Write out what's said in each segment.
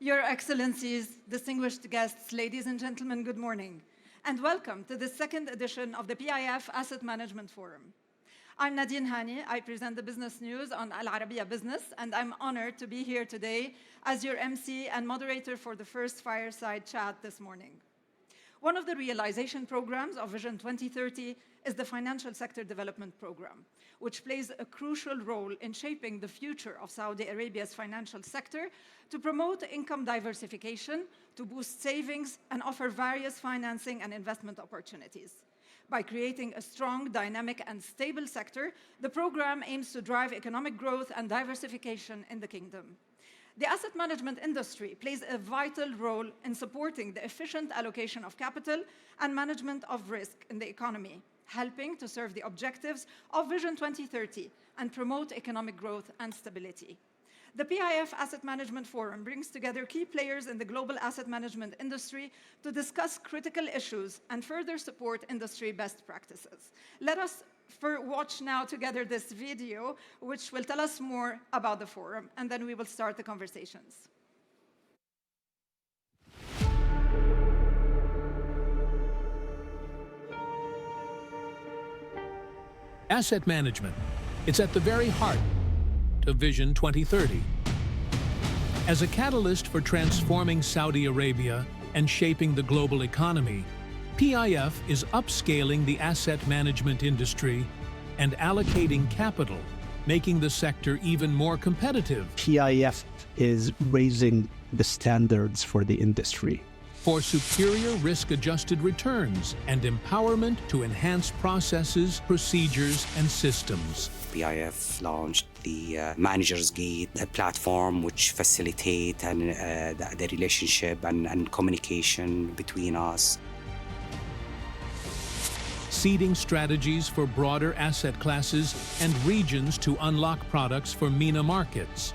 Your Excellencies, distinguished guests, ladies and gentlemen, good morning, and welcome to the second edition of the PIF Asset Management Forum. I'm Nadine Hani. I present the business news on Al Arabiya Business, and I'm honored to be here today as your MC and moderator for the first Fireside chat this morning. One of the realization programs of Vision 2030 is the Financial Sector Development Program, which plays a crucial role in shaping the future of Saudi Arabia's financial sector to promote income diversification, to boost savings, and offer various financing and investment opportunities. By creating a strong, dynamic, and stable sector, the program aims to drive economic growth and diversification in the kingdom. The asset management industry plays a vital role in supporting the efficient allocation of capital and management of risk in the economy, helping to serve the objectives of Vision 2030 and promote economic growth and stability. The PIF Asset Management Forum brings together key players in the global asset management industry to discuss critical issues and further support industry best practices. Let us watch now together this video, which will tell us more about the forum, and then we will start the conversations. Asset management. It's at the very heart of Vision 2030. As a catalyst for transforming Saudi Arabia and shaping the global economy, PIF is upscaling the asset management industry and allocating capital, making the sector even more competitive. PIF is raising the standards for the industry for superior risk-adjusted returns and empowerment to enhance processes, procedures, and systems. PIF launched the Manager's Gate, a platform which facilitates the relationship and communication between us. Seeding strategies for broader asset classes and regions to unlock products for MENA markets,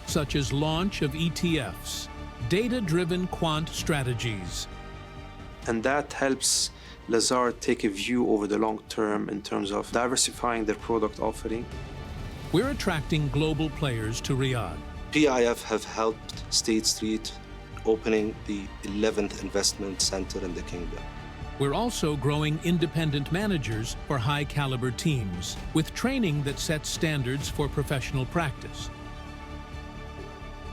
such as launch of ETFs, data-driven quant strategies. And that helps Lazard take a view over the long term in terms of diversifying their product offering. We're attracting global players to Riyadh. PIF have helped State Street opening the 11th investment center in the kingdom. We're also growing independent managers for high-caliber teams, with training that sets standards for professional practice.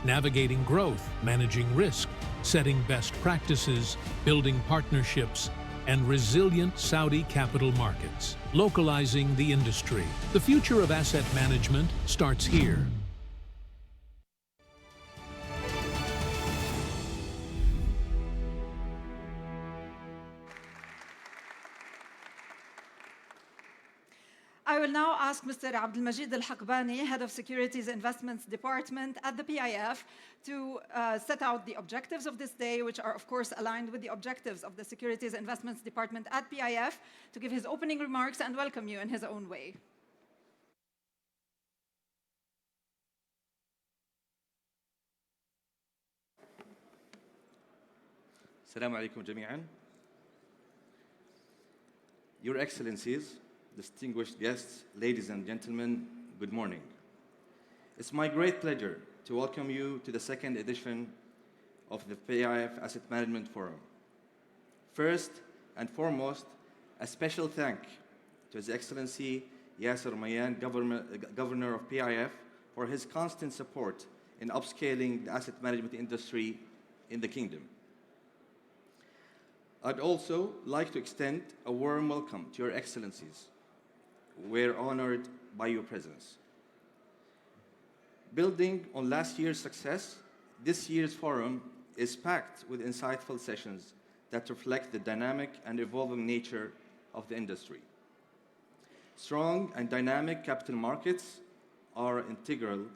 Navigating growth, managing risk, setting best practices, building partnerships, and resilient Saudi capital markets, localizing the industry. The future of asset management starts here. I will now ask Mr. Abdulaziz Al-Haqbani, Head of Securities Investments Department at the PIF, to set out the objectives of this day, which are, of course, aligned with the objectives of the Securities Investments Department at PIF, to give his opening remarks and welcome you in his own way. Assalamu alaikum jami'an. Your Excellencies, distinguished guests, ladies and gentlemen, good morning. It's my great pleasure to welcome you to the second edition of the PIF Asset Management Forum. First and foremost, a special thank to His Excellency Yasser Mayan, Governor of PIF, for his constant support in upscaling the asset management industry in the Kingdom. I'd also like to extend a warm welcome to Your Excellencies. We're honored by your presence. Building on last year's success, this year's forum is packed with insightful sessions that reflect the dynamic and evolving nature of the industry. Strong and dynamic capital markets are integral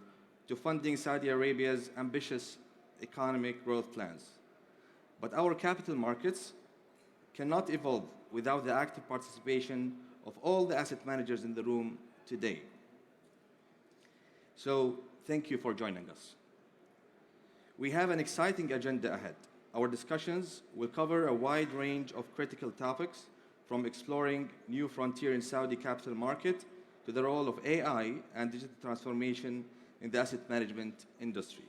to funding Saudi Arabia's ambitious economic growth plans. But our capital markets cannot evolve without the active participation of all the asset managers in the room today. So, thank you for joining us. We have an exciting agenda ahead. Our discussions will cover a wide range of critical topics, from exploring new frontier in Saudi capital market to the role of AI and digital transformation in the asset management industry.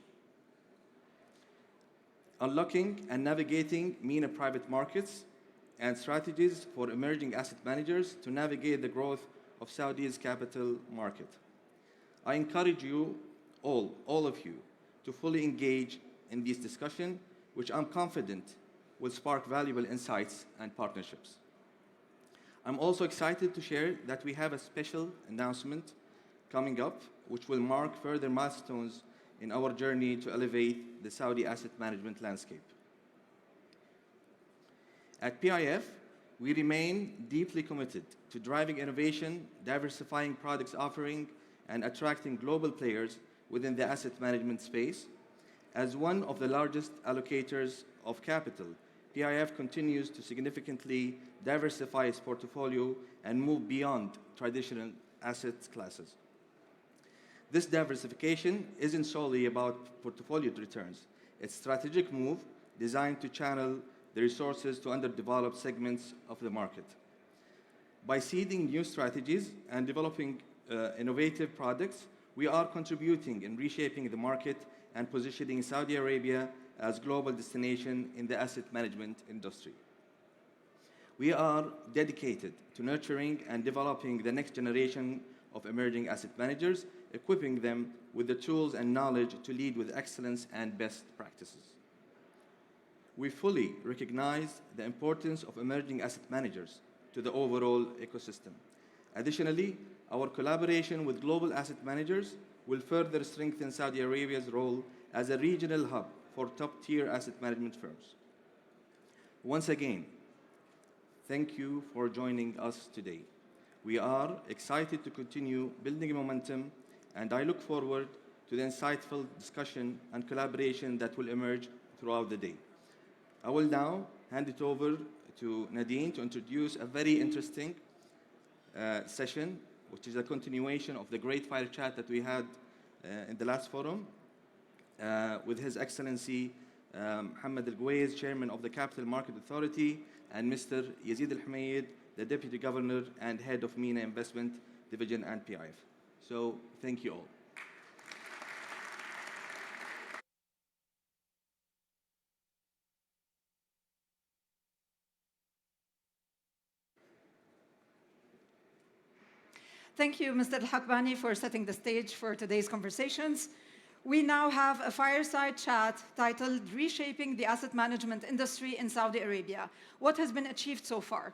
unlocking and navigating MENA private markets, and strategies for emerging asset managers to navigate the growth of Saudi's capital market. I encourage you all of you, to fully engage in this discussion, which I'm confident will spark valuable insights and partnerships. I'm also excited to share that we have a special announcement coming up, which will mark further milestones in our journey to elevate the Saudi asset management landscape. At PIF, we remain deeply committed to driving innovation, diversifying products offering, and attracting global players within the asset management space. As one of the largest allocators of capital, PIF continues to significantly diversify its portfolio and move beyond traditional asset classes. This diversification isn't solely about portfolio returns. It's a strategic move designed to channel the resources to underdeveloped segments of the market. By seeding new strategies and developing innovative products, we are contributing in reshaping the market and positioning Saudi Arabia as global destination in the asset management industry. We are dedicated to nurturing and developing the next generation of emerging asset managers, equipping them with the tools and knowledge to lead with excellence and best practices. We fully recognize the importance of emerging asset managers to the overall ecosystem. Additionally, our collaboration with global asset managers will further strengthen Saudi Arabia's role as a regional hub for top-tier asset management firms. Once again, thank you for joining us today. We are excited to continue building momentum, and I look forward to the insightful discussion and collaboration that will emerge throughout the day. I will now hand it over to Nadine to introduce a very interesting session, which is a continuation of the great fire chat that we had in the last forum with His Excellency Mohammed Al-Gweiz, Chairman of the Capital Market Authority, and Mr. Yazid Al-Humayed, the Deputy Governor and Head of MENA Investment Division and PIF. So, thank you all. Thank you, Mr. Al-Hakbani, for setting the stage for today's conversations. We now have a fireside chat titled Reshaping the Asset Management Industry in Saudi Arabia. What has been achieved so far?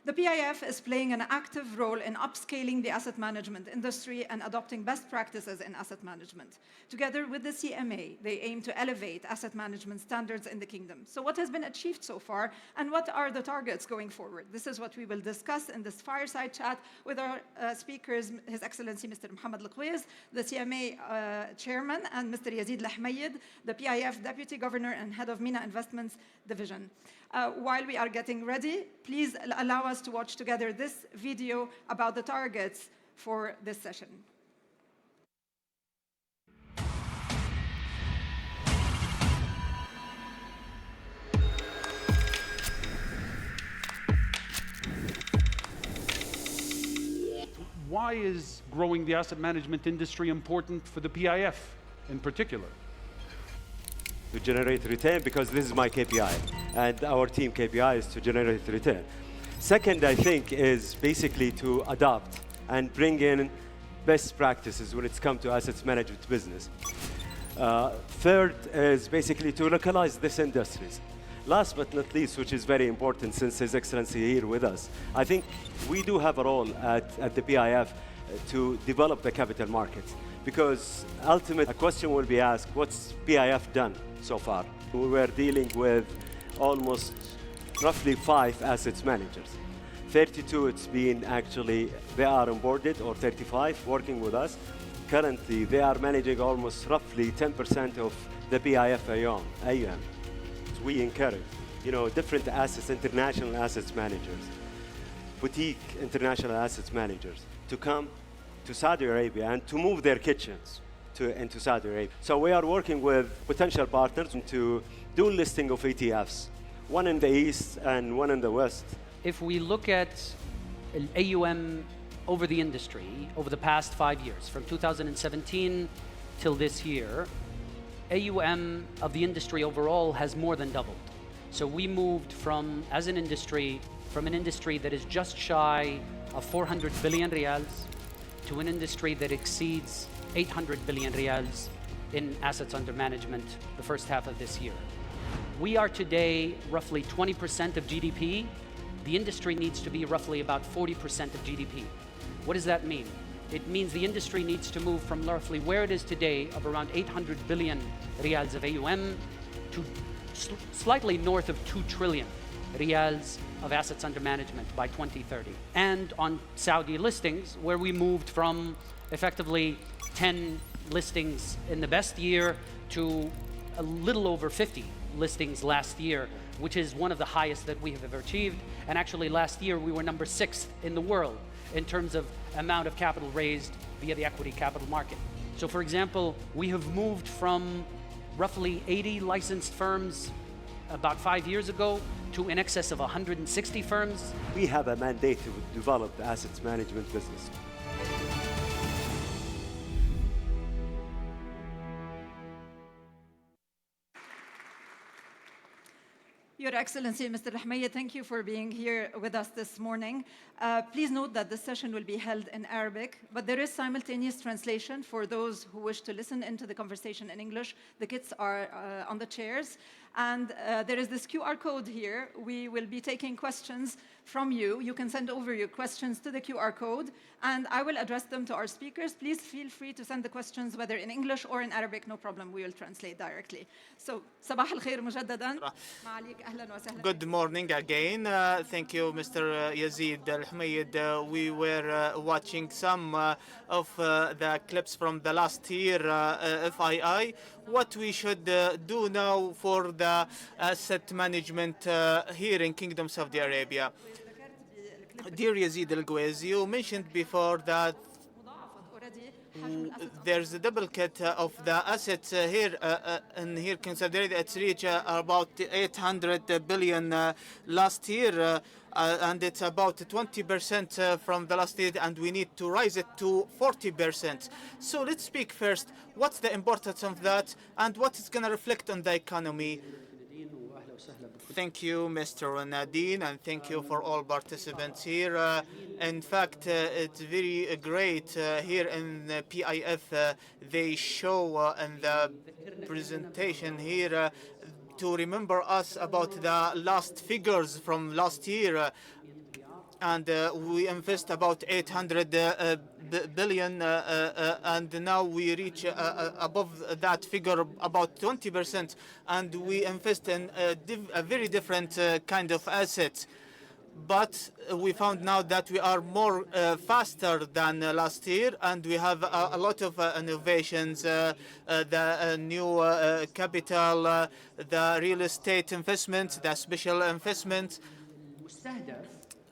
The PIF is playing an active role in upscaling the asset management industry and adopting best practices in asset management. Together with the CMA, they aim to elevate asset management standards in the kingdom. So what has been achieved so far, and what are the targets going forward? This is what we will discuss in this fireside chat with our speakers, His Excellency Mr. Mohammed Al-Gweiz, the CMA Chairman, and Mr. Yazid Al-Humayed, the PIF Deputy Governor and Head of MENA Investments Division. While we are getting ready, please allow us to watch together this video about the targets for this session. Why is growing the asset management industry important for the PIF in particular? To generate return, because this is my KPI, and our team KPI is to generate return. Second, I think, is basically to adopt and bring in best practices when it's come to assets management business. Third is basically to localize these industries. Last but not least, which is very important since His Excellency here with us, I think we do have a role at the PIF to develop the capital markets, because ultimately a question will be asked, what's PIF done so far? We were dealing with almost roughly 5 asset managers. 32 it's been actually, they are onboarded, or 35 working with us. Currently, they are managing almost roughly 10% of the PIF AUM. We encourage, different assets, international assets managers, boutique international assets managers to come to Saudi Arabia and to move their kitchens into Saudi Arabia. So we are working with potential partners to do listing of ETFs, one in the east and one in the west. If we look at AUM over the industry over the past 5 years, from 2017 till this year, AUM of the industry overall has more than doubled. So we moved from, as an industry, from an industry that is just shy of 400 billion riyals to an industry that exceeds 800 billion riyals in assets under management the first half of this year. We are today roughly 20% of GDP. The industry needs to be roughly about 40% of GDP. What does that mean? It means the industry needs to move from roughly where it is today of around 800 billion riyals of AUM to slightly north of 2 trillion riyals of assets under management by 2030. And on Saudi listings, where we moved from effectively 10 listings in the best year to a little over 50 listings last year, which is one of the highest that we have ever achieved. And actually last year we were number 6 in the world in terms of amount of capital raised via the equity capital market. So for example, we have moved from roughly 80 licensed firms about 5 years ago to in excess of 160 firms. We have a mandate to develop the assets management business. Your Excellency, Mr. Rahmaya, thank you for being here with us this morning. Please note that this session will be held in Arabic, but there is simultaneous translation for those who wish to listen into the conversation in English. The kits are on the chairs. And there is this QR code here. We will be taking questions from you. You can send over your questions to the QR code, and I will address them to our speakers. Please feel free to send the questions whether in English or in Arabic. No problem. We will translate directly. So, صباح الخير مجددا. معاليك أهلا وسهلا. Good morning again. Thank you, Mr. Yazid Al-Humaid. We were watching some of the clips from the last year FII. What we should do now for the asset management here in Kingdom Saudi Arabia. Dear Yazid Al-Gwez, you mentioned before that there's a duplicate of the assets here in here considered it's reached about 800 billion last year, and it's about 20% from the last year, and we need to raise it to 40%. So let's speak first. What's the importance of that, and what is going to reflect on the economy? Thank you, Mr. Nadine, and thank you for all participants here. In fact, it's very great here in the PIF. They show in the presentation here to remember us about the last figures from last year. And we invest about 800 billion, and now we reach above that figure about 20%, and we invest in a very different kind of assets. But we found now that we are more faster than last year, and we have a lot of innovations, the new capital, the real estate investments, the special investments.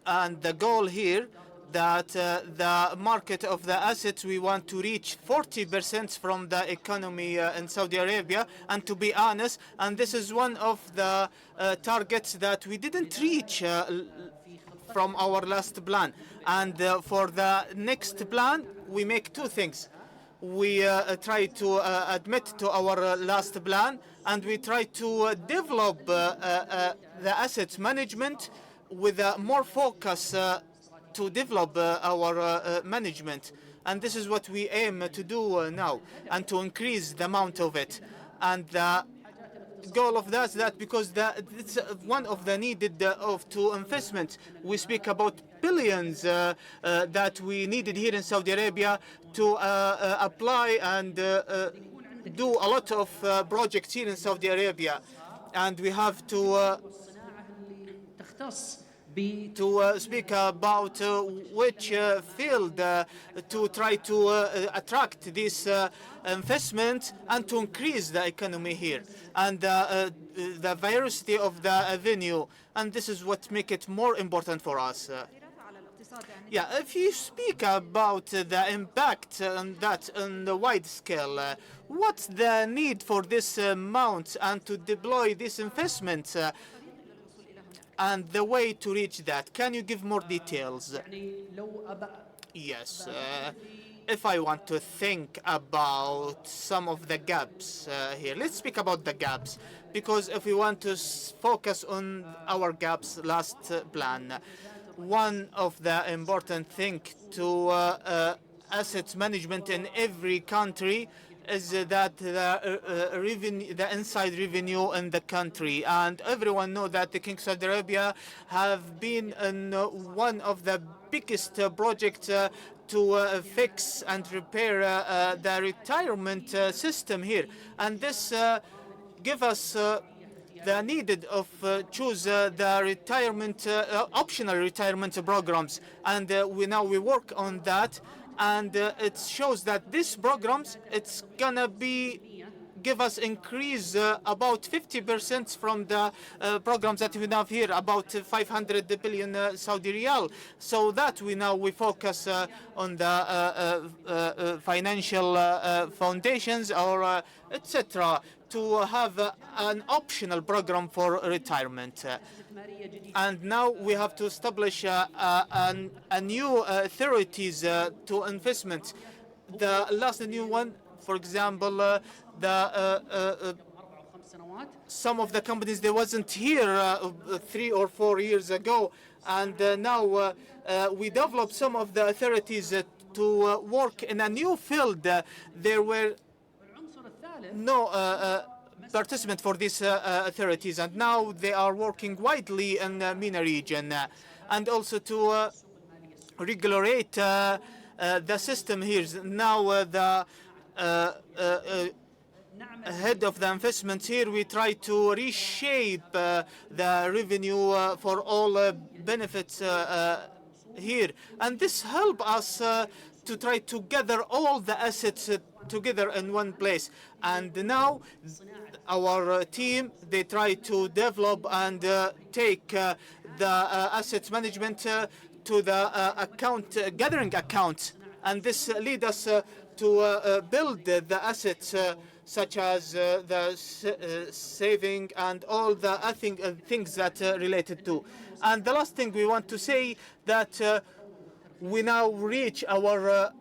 And the goal here that the market of the assets, we want to reach 40% from the economy in Saudi Arabia. And to be honest, and this is one of the targets that we didn't reach from our last plan. And for the next plan, we make two things. We try to admit to our last plan, and we try to develop the assets management with more focus to develop our management. And this is what we aim to do now, and to increase the amount of it. And the goal of that is that because it's one of the needed to investment. We speak about billions that we needed here in Saudi Arabia to apply and do a lot of projects here in Saudi Arabia. And we have to speak about which field to try to attract this investment and to increase the economy here and the variety of the avenue. And this is what makes it more important for us. Yeah, if you speak about the impact on that on the wide scale, what's the need for this amount and to deploy this investment? And the way to reach that, can you give more details? Yes. if I want to think about some of the gaps here, let's speak about the gaps, because if we want to focus on our gaps last plan, one of the important thing to asset management in every country is that the inside revenue in the country, and everyone know that the King of Saudi Arabia have been in one of the biggest projects to fix and repair the retirement system here, and this give us the needed of choose the retirement optional retirement programs, and we work on that, and it shows that these programs it's gonna be give us increase about 50% from the programs that we have here, about 500 billion Saudi riyal. So that we focus on the financial foundations or etc. to have an optional program for retirement. And now we have to establish a new authorities to investment. The last new one, for example, some of the companies they wasn't here 3 or 4 years ago, and now we developed some of the authorities to work in a new field. There were no participant for these authorities, and now they are working widely in the MENA region, and also to regulate the system here. Now the head of the investment here, we try to reshape the revenue for all benefits here, and this help us to try to gather all the assets together in one place. And now our team they try to develop and take the asset management to the account gathering account, and this lead us to build the assets such as the saving and all the things that related to. And the last thing we want to say that we now reach our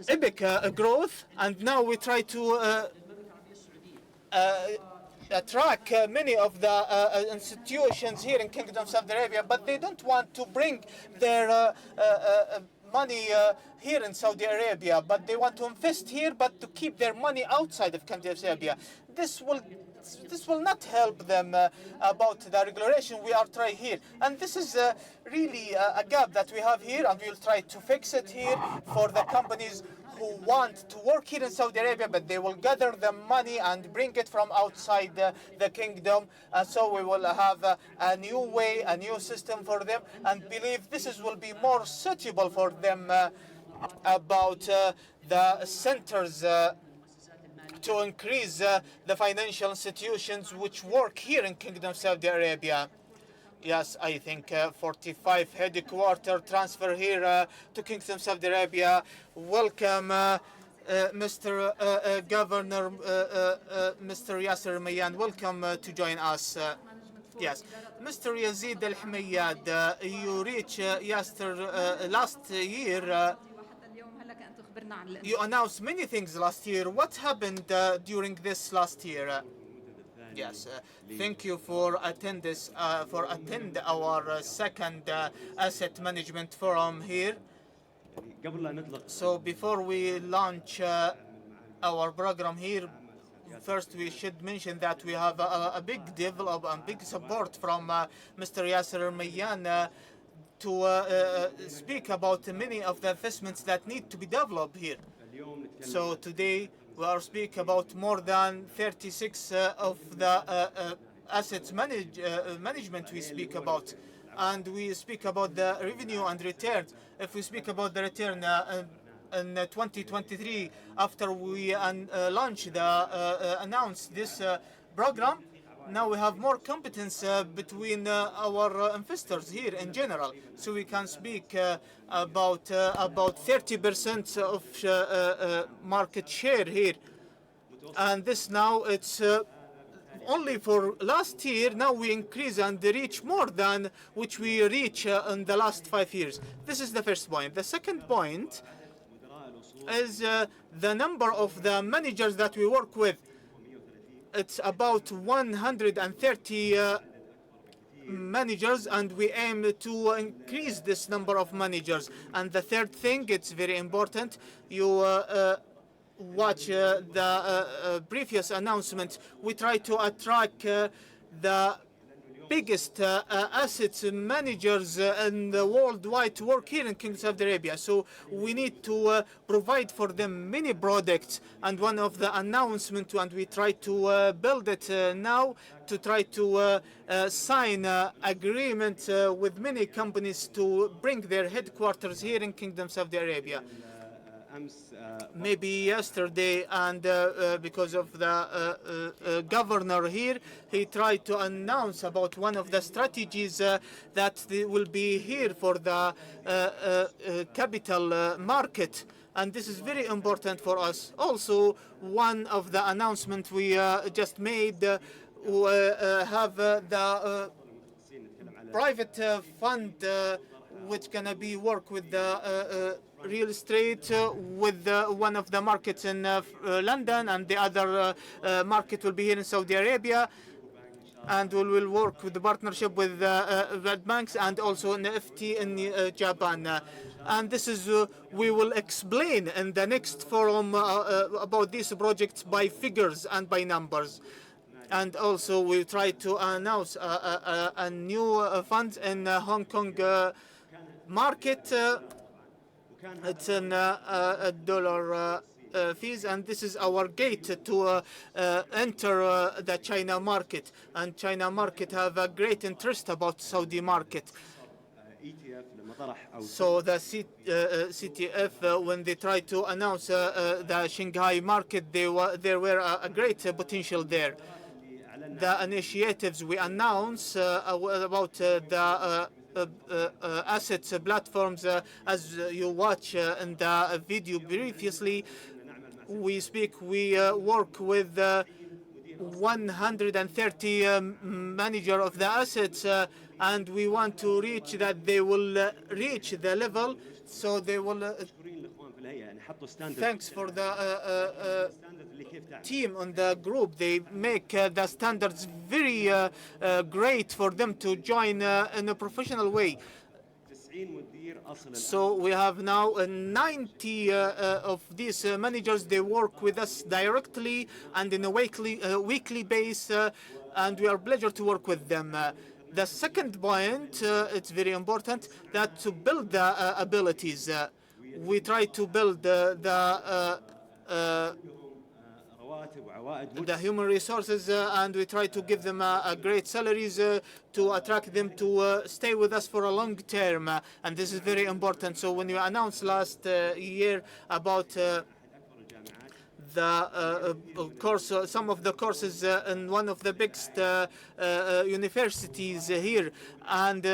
epic growth, and now we try to attract many of the institutions here in Kingdom of Saudi Arabia, but they don't want to bring their money here in Saudi Arabia, but they want to invest here, but to keep their money outside of Kingdom of Saudi Arabia. This will not help them about the regulation we are trying here, and this is really a gap that we have here, and we'll try to fix it here for the companies who want to work here in Saudi Arabia, but they will gather the money and bring it from outside the kingdom. And so we will have a new way, a new system for them, and believe this will be more suitable for them about the centers to increase the financial institutions which work here in Kingdom of Saudi Arabia. Yes, I think 45 headquarter transfer here to Kingdom of Saudi Arabia. Welcome, Mr. Governor, Mr. Yasser Mayan. Welcome to join us. Yes, Mr. Yazid Al Hmayad, you reached last year. You announced many things last year. What happened during this last year? Yes, thank you for attend our second asset management forum here. So before we launch our program here, first we should mention that we have a big development and big support from Mr. Yasser Mayan to speak about many of the investments that need to be developed here. So today we are speaking about more than 36 of the assets management we speak about, and we speak about the revenue and returns. If we speak about the return in 2023, after we announced this program, now we have more competence between our investors here in general, so we can speak about 30% of market share here, and this now it's only for last year, now we increase and reach more than which we reach in the last 5 years. This is the first point. The second point is the number of the managers that we work with. It's about 130 managers, and we aim to increase this number of managers. And the third thing, it's very important, you watch the previous announcement. We try to attract the biggest assets managers in the worldwide to work here in Kingdom of Saudi Arabia. So we need to provide for them many products. And one of the announcements, and we try to build it now, to try to sign agreement with many companies to bring their headquarters here in Kingdom of Saudi Arabia. Maybe yesterday, and because of the governor here, he tried to announce about one of the strategies that will be here for the capital market. And this is very important for us. Also, one of the announcements we just made, have the private fund which gonna be work with the real estate with one of the markets in London, and the other market will be here in Saudi Arabia. And we will work with the partnership with red banks and also an FT in Japan. And this is, we will explain in the next forum about these projects by figures and by numbers. And also we try to announce a new fund in Hong Kong market. It's an $1 fees, and this is our gate to enter the China market. And China market have a great interest about Saudi market. So the CTF, when they tried to announce the Shanghai market, there were a great potential there. The initiatives we announced about the assets platforms, as you watch in the video previously, we work with 130 manager of the assets, and we want to reach that they will reach the level, so they will thanks for the team on the group. They make the standards very great for them to join in a professional way. So we have now 90 of these managers. They work with us directly and in a weekly basis, and we are pleasure to work with them. The second point, it's very important, that to build the abilities. We try to build the human resources, and we try to give them great salaries to attract them to stay with us for a long term, and this is very important. So when we announced last year about the course, some of the courses in one of the biggest universities here, and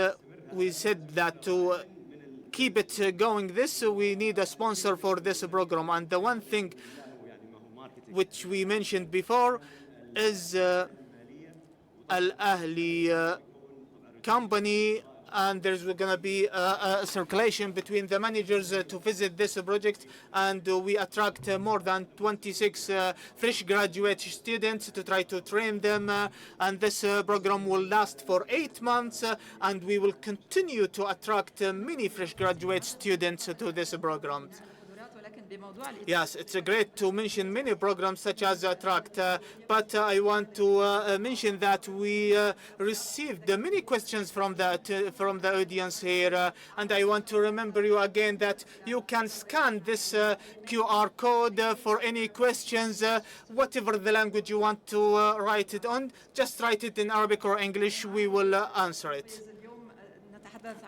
we said that to keep it going this, we need a sponsor for this program. And the one thing which we mentioned before is Al-Ahli company, and there's going to be a circulation between the managers to visit this project, and we attract more than 26 fresh graduate students to try to train them, and this program will last for 8 months, and we will continue to attract many fresh graduate students to this program. Yes, it's great to mention many programs such as Attract, but I want to mention that we received many questions from the audience here, and I want to remember you again that you can scan this QR code for any questions, whatever the language you want to write it on. Just write it in Arabic or English. We will answer it.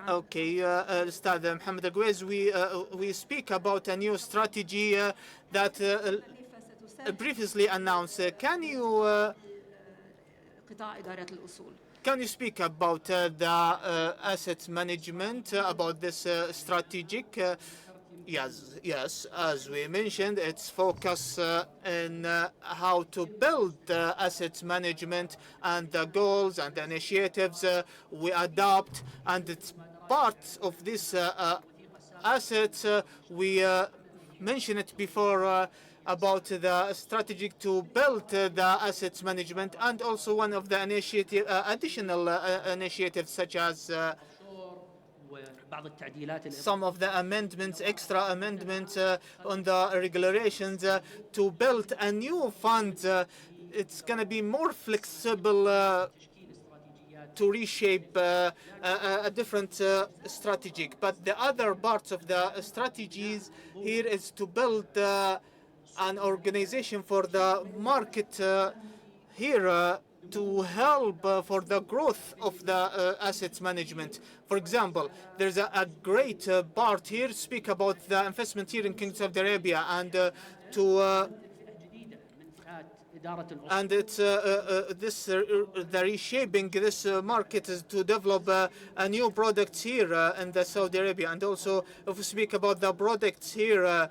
Okay, Ustad Mohammed Al-Gwez, we speak about a new strategy that previously announced. Can you speak about the asset management, about this strategic? Yes. As we mentioned, it's focus in how to build asset management and the goals and the initiatives we adopt, and it's part of this assets. We mentioned it before about the strategy to build the assets management, and also one of the additional initiatives such as some of the amendments, extra amendments on the regulations to build a new fund. It's going to be more flexible to reshape a different strategy. But the other parts of the strategies here is to build an organization for the market here to help for the growth of the assets management. For example, there's a great part here speak about the investment here in Kingdom of Saudi Arabia, and it's the reshaping this market is to develop a new product here in the Saudi Arabia. And also if we speak about the products here,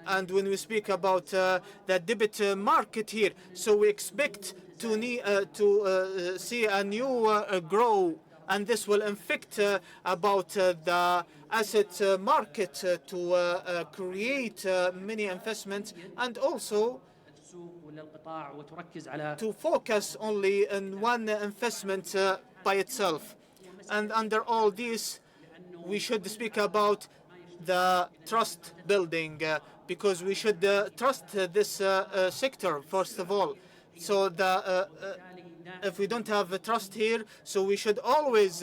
and when we speak about the debit market here, so we expect to see a new grow, and this will affect about the asset market to create many investments, and also to focus only on one investment by itself. And under all this, we should speak about the trust building, because we should trust this sector first of all. So if we don't have trust here, so we should always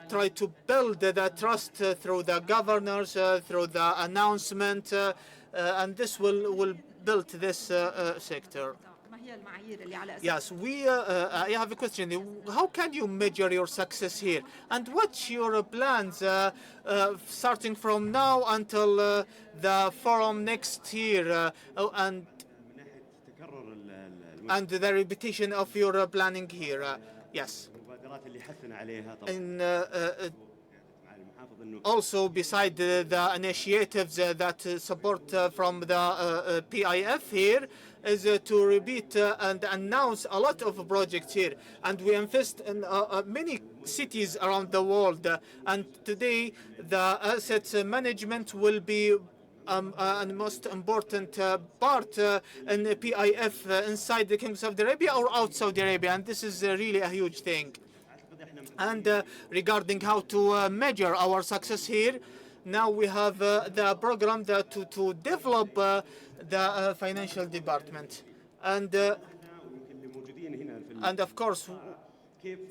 try to build the trust through the governors, through the announcement, and this will build this sector. Yes, I have a question. How can you measure your success here? And what's your plans starting from now until the forum next year, and the repetition of your planning here? Yes. Also, beside the initiatives that support from the PIF here, is to repeat and announce a lot of projects here. And we invest in many cities around the world. And today, the asset management will be a most important part in the PIF inside the Kingdom of Saudi Arabia or out Saudi Arabia. And this is really a huge thing. And regarding how to measure our success here, now we have the program to develop the financial department. And of course,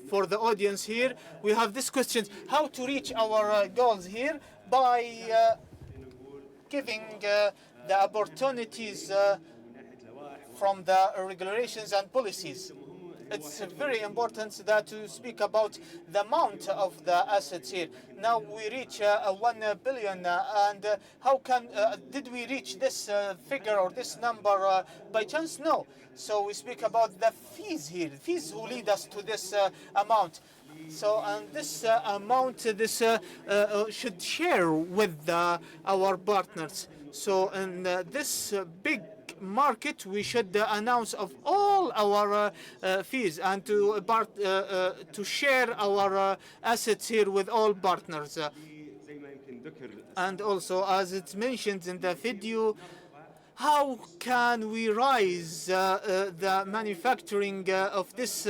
for the audience here, we have this question: how to reach our goals here by giving the opportunities from the regulations and policies. It's very important that to speak about the amount of the assets here. Now we reach 1 billion, and how did we reach this figure or this number by chance? No. So we speak about the fees here, fees who lead us to this amount. So, and this amount, this should share with our partners. So in this big market, we should announce of all our fees and to share our assets here with all partners. And also, as it's mentioned in the video, how can we rise the manufacturing of this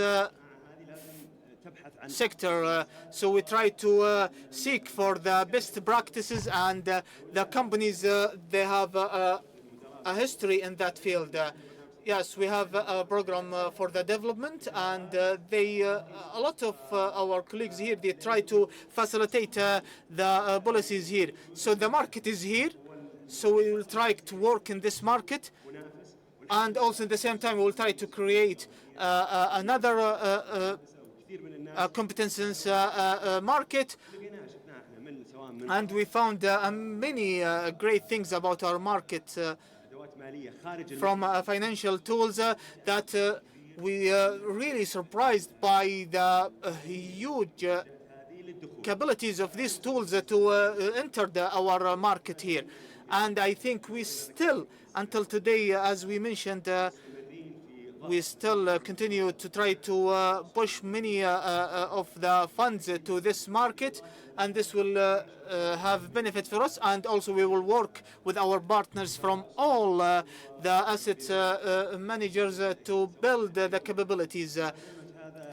sector? So we try to seek for the best practices, and the companies they have a history in that field. Yes, we have a program for the development, and a lot of our colleagues here, they try to facilitate the policies here. So the market is here, so we will try to work in this market, and also at the same time we will try to create another competences market. And we found many great things about our market, from financial tools that we really surprised by the huge capabilities of these tools to enter our market here. And I think we still, until today, as we mentioned, we still continue to try to push many of the funds to this market, and this will have benefit for us. And also we will work with our partners from all the asset managers to build the capabilities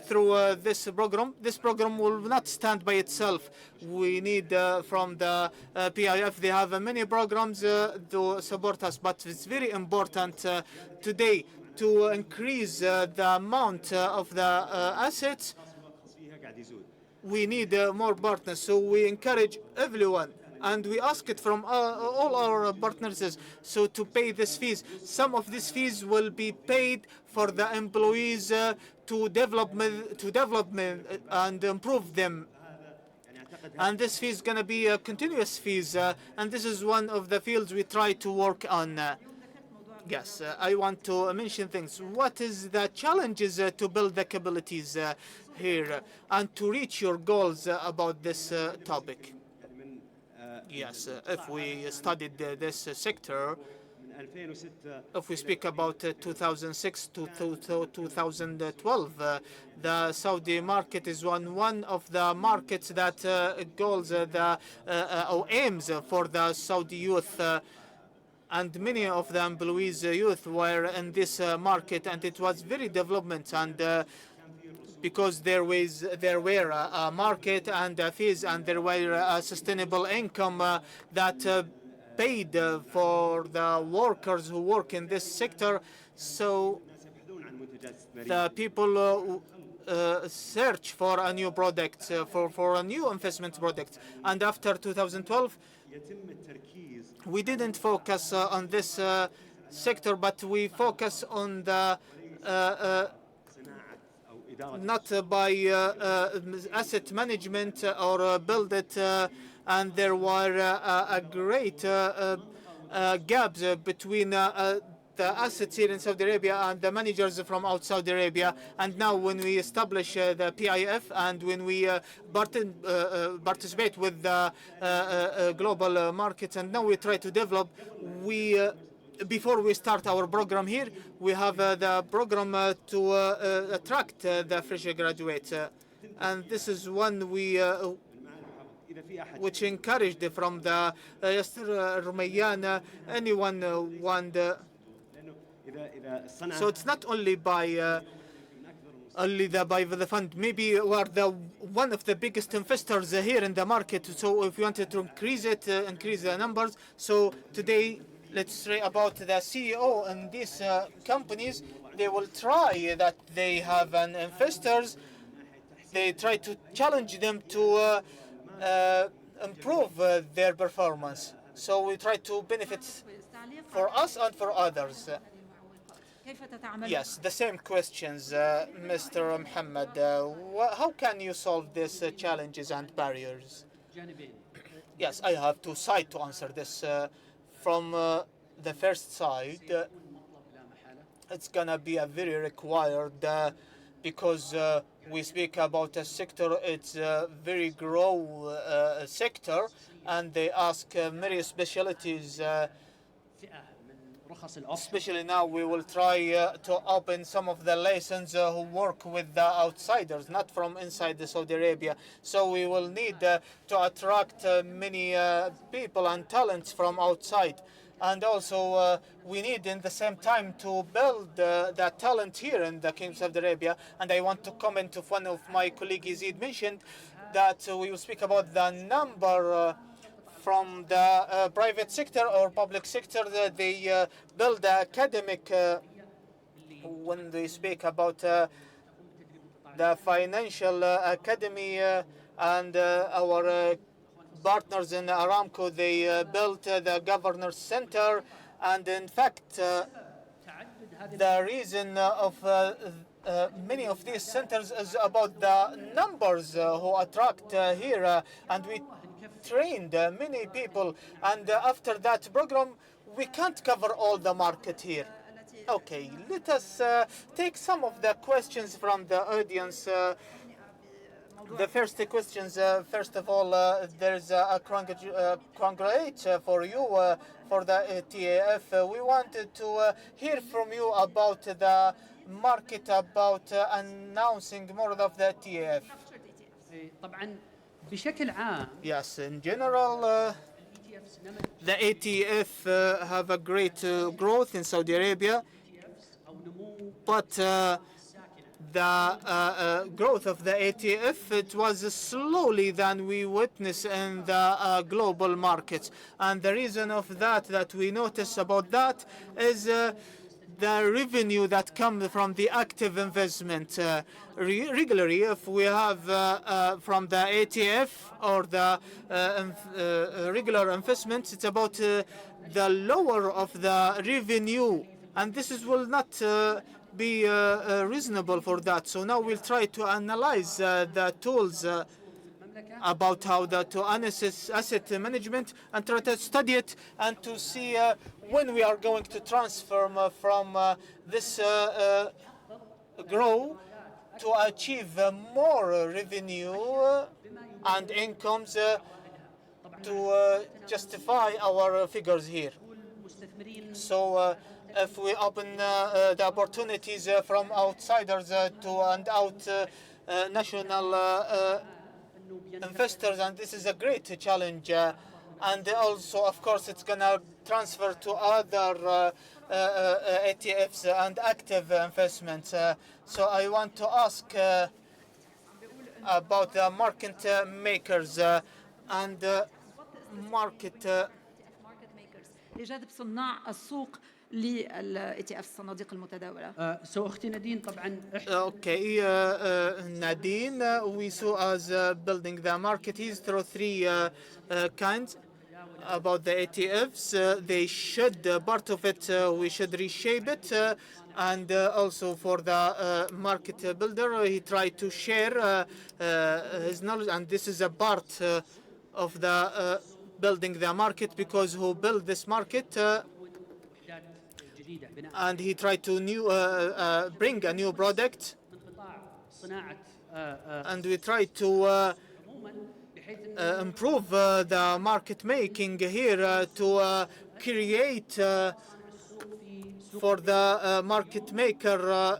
through this program. This program will not stand by itself. We need from the PIF, they have many programs to support us, but it's very important today to increase the amount of the assets. We need more partners, so we encourage everyone, and we ask it from all our partners so to pay these fees. Some of these fees will be paid for the employees to develop and improve them. And this fee is going to be continuous fees, and this is one of the fields we try to work on. Yes, I want to mention things. What is the challenges to build the capabilities here and to reach your goals about this topic? Yes, if we studied this sector, if we speak about 2006 to 2012, the Saudi market is one of the markets that goals or aims for the Saudi youth. And many of the employees' youth were in this market, and it was very development. And because there were a market and fees, and there were a sustainable income that paid for the workers who work in this sector. So the people search for a new product, for a new investment product. And after 2012, we didn't focus on this sector, but we focus on the not by asset management or build it, and there were a great gaps between the assets here in Saudi Arabia and the managers from outside Saudi Arabia. And now when we establish the PIF and when we participate with the global markets, and now we try to develop, before we start our program here, we have the program to attract the fresh graduates. And this is one which encouraged from the Yasser Rumayyan, anyone want. So it's not only by the fund. Maybe we are one of the biggest investors here in the market. So if we wanted to increase it, increase the numbers. So today, let's say about the CEO in these companies, they will try that they have an investors. They try to challenge them to improve their performance. So we try to benefit for us and for others. Yes, the same questions, Mr. Mohammed. How can you solve these challenges and barriers? Yes, I have two sides to answer this. From the first side, it's going to be a very required because we speak about a sector, it's a very grow sector, and they ask many specialties. Especially now, we will try to open some of the licenses who work with the outsiders, not from inside the Saudi Arabia. So we will need to attract many people and talents from outside. And also, we need in the same time to build that talent here in the Kingdom of Saudi Arabia. And I want to comment on one of my colleagues, Yazid, mentioned that we will speak about the number from the private sector or public sector that they build the academic. When they speak about the financial academy and our partners in Aramco, they built the Governor's Center. And in fact, the reason of many of these centers is about the numbers who attract here. And we trained many people, and after that program, we can't cover all the market here. Okay, let us take some of the questions from the audience. The first questions, first of all, there's a congratulate for you for the TAF. We wanted to hear from you about the market, about announcing more of the TAF. طبعا بشكل عام Yes, in general, the ATF have a great growth in Saudi Arabia, but the growth of the ATF, it was slowly than we witness in the global markets. And the reason of that we notice about that is the revenue that comes from the active investment. Regularly, if we have from the ATF or the regular investments, it's about the lower of the revenue, and this will not be reasonable for that. So now we'll try to analyze the tools about how to analyze asset management and try to study it and to see when we are going to transform from this grow to achieve more revenue and incomes to justify our figures here. So if we open the opportunities from outsiders to and out national investors, and this is a great challenge. And also, of course, it's going to transfer to other ETFs and active investments. So I want to ask about the market makers and market لجذب صناع السوق لل ETF الصناديق المتداولة. سو أختي نادين طبعا Okay, Nadine, we saw us building the markets through three kinds. About the ETFs, they should, part of it, we should reshape it. And also for the market builder, he tried to share his knowledge. And this is a part of the building the market, because who built this market, and he tried to bring a new product, and we tried to improve the market making here to create for the market maker.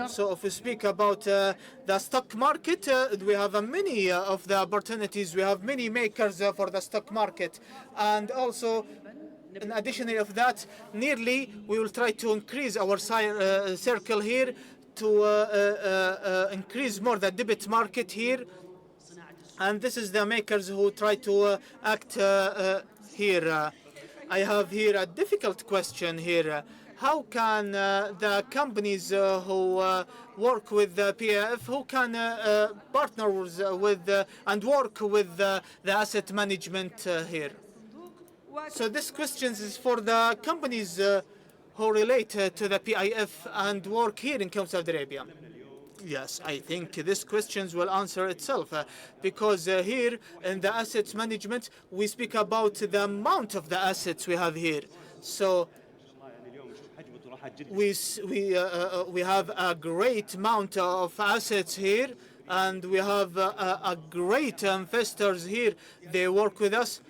So if we speak about the stock market, we have many of the opportunities. We have many makers for the stock market. And also, in addition of that, nearly we will try to increase our circle here to increase more the debit market here. And this is the makers who try to act here. I have here a difficult question here. How can the companies who work with the PIF, who can partner with and work with the asset management here? So this question is for the companies who relate to the PIF and work here in Saudi Arabia. Yes, I think this question will answer itself, because here in the assets management, we speak about the amount of the assets we have here. So we have a great amount of assets here, and we have a great investors here. They work with us.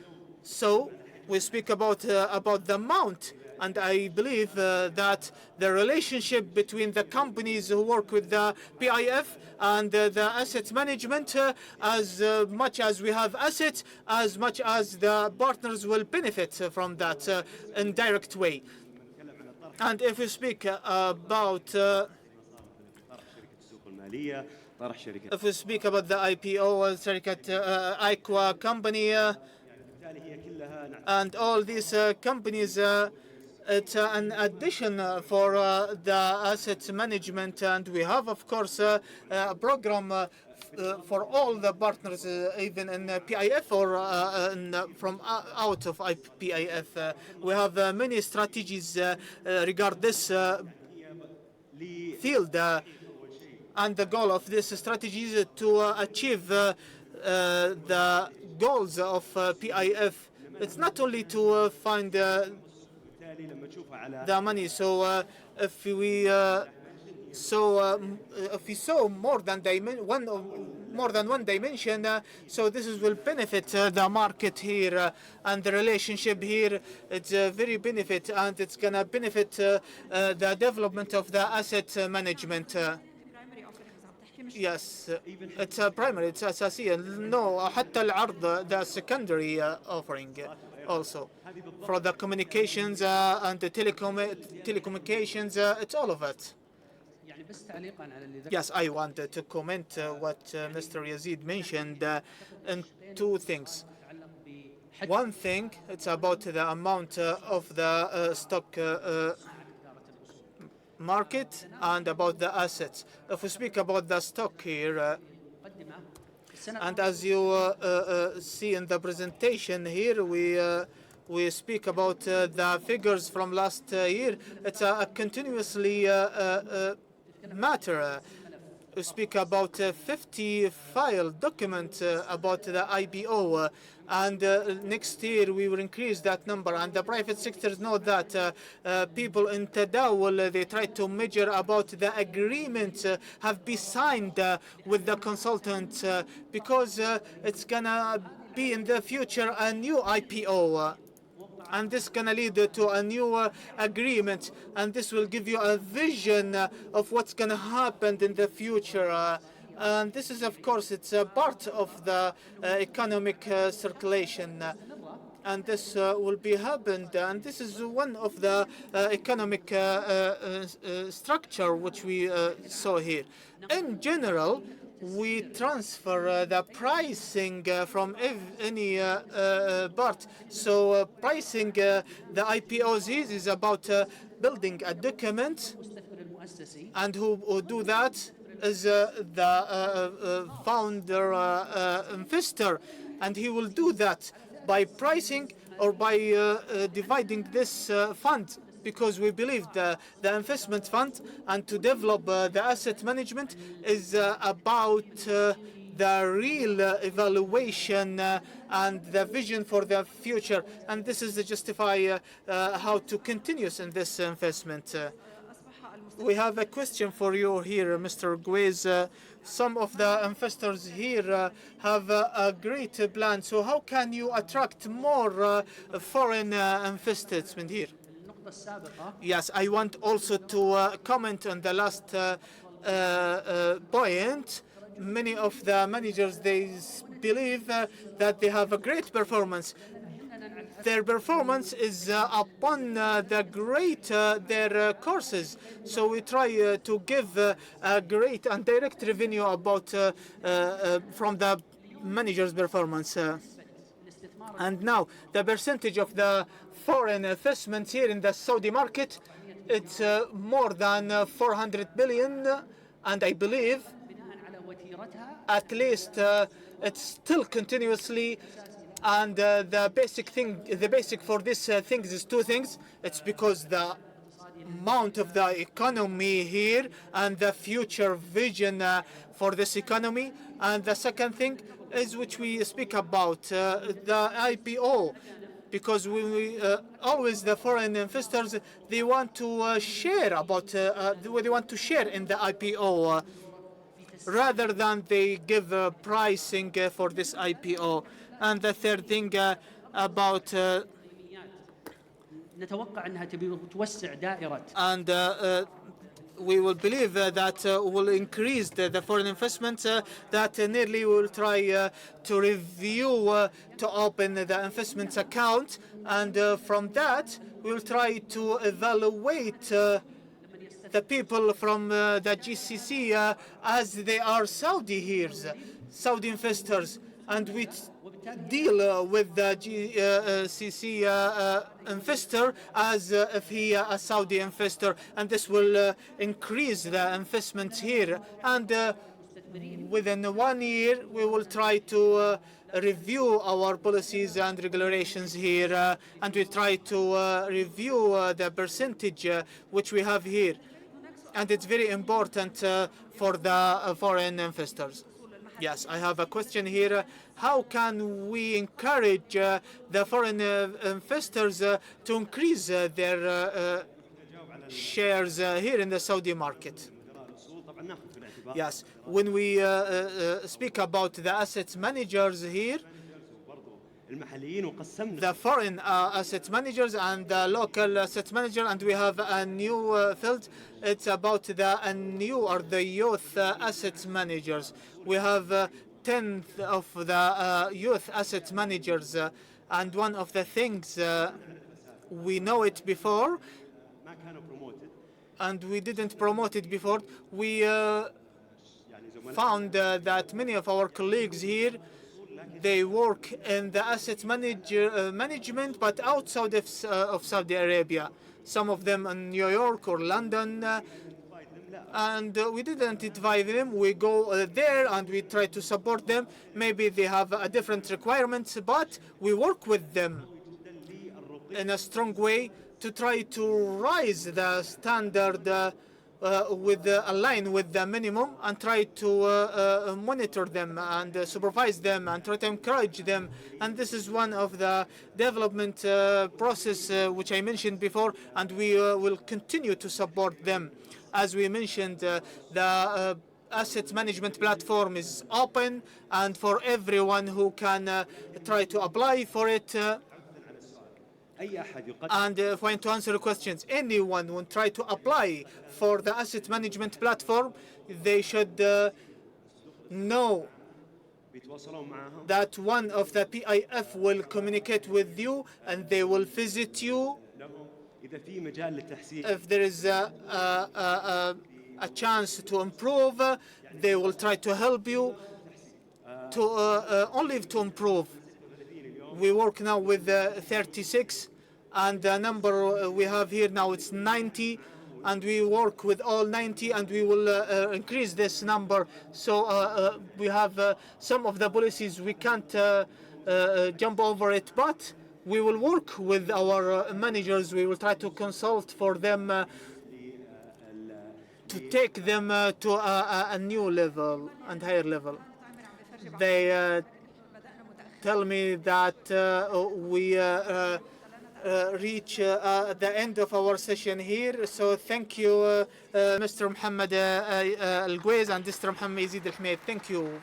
So we speak about the amount. And I believe that the relationship between the companies who work with the PIF and the asset management, as much as we have assets, as much as the partners will benefit from that in direct way. And if we speak about the IPO, IQA company, and all these companies, it's an addition for the asset management, and we have, of course, a program for all the partners, even in PIF or from out of PIF. We have many strategies regarding this field, and the goal of this strategy is to achieve the goals of PIF. It's not only to find the money. So if we So if we saw more than one dimension, so this will benefit the market here and the relationship here. It's a very benefit, and it's gonna benefit the development of the asset management. Yes, it's a primary, it's أساسية. No, حتى العرض, the secondary offering also for the communications and the telecommunications. It's all of it. Yes, I wanted to comment what Mr. Yazid mentioned in two things. One thing, it's about the amount of the stock market and about the assets. If we speak about the stock here, and as you see in the presentation here, we speak about the figures from last year. It's a continuously matter. We speak about 50 file document about the IPO, and next year we will increase that number. And the private sectors know that people in Tadawul, they try to measure about the agreements have been signed with the consultant because it's gonna be in the future a new IPO. And this is going to lead to a new agreement, and this will give you a vision of what's going to happen in the future. And this is, of course, it's a part of the economic circulation. And this will be happened, and this is one of the economic structure which we saw here. In general, we transfer the pricing from any part. So pricing the IPOs is about building a document, and who do that is the founder investor, and he will do that by pricing or by dividing this fund, because we believe the investment fund and to develop the asset management is about the real evaluation and the vision for the future. And this is to justify how to continue in this investment. We have a question for you here, Mr. Guiz. Some of the investors here have a great plan. So how can you attract more foreign investment here? Yes, I want also to comment on the last point. Many of the managers, they believe that they have a great performance. Their performance is upon the great their courses. So we try to give a great and direct revenue about from the manager's performance. And now the percentage of the foreign investments here in the Saudi market, it's more than 400 billion, and I believe at least it's still continuously. And the basic for this things is two things. It's because the amount of the economy here and the future vision for this economy. And the second thing is which we speak about the IPO, because we always the foreign investors, they want to share about they want to share in the IPO rather than they give pricing for this IPO. And the third thing about and we will believe that will increase the foreign investments, that nearly we will try to review to open the investments account, and from that we will try to evaluate the people from the GCC as they are Saudi here, Saudi investors, and we deal with the GCC investor as if he a Saudi investor, and this will increase the investments here. And within 1 year, we will try to review our policies and regulations here, and we try to review the percentage which we have here. And it's very important for the foreign investors. Yes, I have a question here. How can we encourage the foreign investors to increase their shares here in the Saudi market? Yes, when we speak about the asset managers here, the foreign asset managers and the local asset manager, and we have a new field. It's about the new or the youth asset managers. We have 10 of the youth asset managers, and one of the things we know it before, and we didn't promote it before. We found that many of our colleagues here, they work in the asset management, but outside of Saudi Arabia. Some of them in New York or London, and we didn't invite them. We go there and we try to support them. Maybe they have different requirements, but we work with them in a strong way to try to rise the standard align with the minimum, and try to monitor them and supervise them and try to encourage them. And this is one of the development process which I mentioned before, and we will continue to support them. As we mentioned, the asset management platform is open and for everyone who can try to apply for it. And if I want to answer questions, anyone who try to apply for the asset management platform, they should know that one of the PIF will communicate with you and they will visit you. If there is a chance to improve, they will try to help you to only to improve. We work now with 36, and the number we have here now it's 90, and we work with all 90, and we will increase this number. So we have some of the policies we can't jump over it, but we will work with our managers. We will try to consult for them to take them to a new level and higher level. They tell me that we reach the end of our session here. So thank you, Mr. Mohammed Al-Gwez and Mr. Mohammed Yazid Al-Hmeid. Thank you.